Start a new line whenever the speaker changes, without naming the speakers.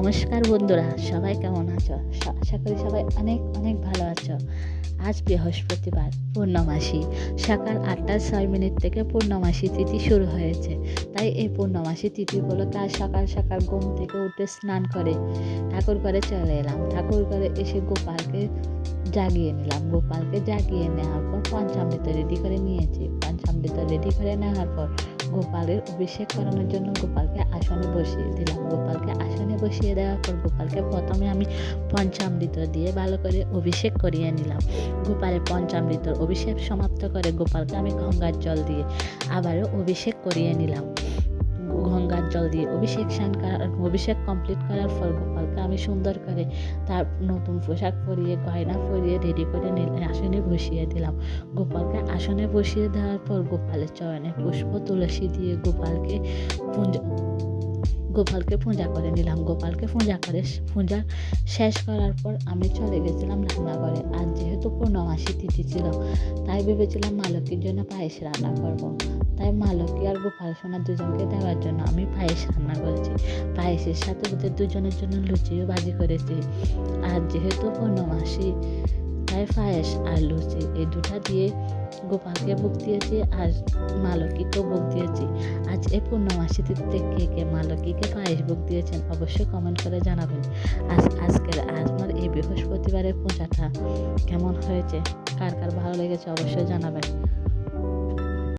নমস্কার বন্ধুরা, সবাই কেমন আছো? আশা করি সবাই অনেক অনেক ভালো আছো। আজ বৃহস্পতিবার, পূর্ণমাসী। সকাল 8:06 থেকে পূর্ণমাসী তিথি শুরু হয়েছে। তাই এই পূর্ণমাসী তিথি উপলক্ষে আজ সকাল সকাল ঘুম থেকে উঠে স্নান করে ঠাকুর ঘরে চলে এলাম। ঠাকুর ঘরে এসে গোপালকে জাগিয়ে নিলাম। গোপালকে জাগিয়ে নেওয়ার পর পঞ্চামৃত রেডি করে নিয়েছি। পঞ্চামৃত রেডি করে নেওয়ার পর গোপালের অভিষেক করানোর জন্য গোপালকে আসনে বসিয়ে দিলাম। গোপালকে আসনে বসিয়ে দেওয়ার পর গোপালকে প্রথমে আমি পঞ্চামৃত দিয়ে ভালো করে অভিষেক করিয়ে নিলাম। গোপালের পঞ্চামৃতর অভিষেক সমাপ্ত করে গোপালকে আমি গঙ্গার জল দিয়ে আবারও অভিষেক করিয়ে নিলাম। গঙ্গার জল দিয়ে অভিষেক কমপ্লিট করার পর গোপালকে আমি সুন্দর করে তার নতুন পোশাক পরিয়ে গয়না পরিয়ে রেডি করে আসনে বসিয়ে দিলাম। গোপালকে আসনে বসিয়ে দেওয়ার পর গোপালের চরণে পুষ্প তুলসী দিয়ে গোপালকে পূজা করে নিলাম। গোপালকে পূজা শেষ করার পর আমি চলে গেছিলাম রান্নাঘরে। আর যেহেতু পূর্ণমাসী তিথি ছিল, তাই ভেবেছিলাম মা লক্ষ্মীর জন্য পায়েস রান্না করব। তাই মা লক্ষ্মী আর গোপাল সোনা দুজনকে দেওয়ার জন্য আমি পায়েস রান্না করেছি। পায়েসের সাথে ওদের দুজনের জন্য লুচিও ভাজি করেছি। আর যেহেতু পূর্ণমাসী, তাই পায়েস আর লুচি এই দুটা দিয়ে গোপালকে ভোগ দিয়েছি আর মা লক্ষ্মীকেও ভোগ দিয়েছি। আজ এই পূর্ণমাসী তিথিতে কে কে মা লক্ষ্মীকে পায়েস ভোগ দিয়েছেন অবশ্যই কমেন্ট করে জানাবেন। আজকের আমার এই বৃহস্পতিবারের পূজাটা কেমন হয়েছে, কার কার ভালো লেগেছে অবশ্যই জানাবেন।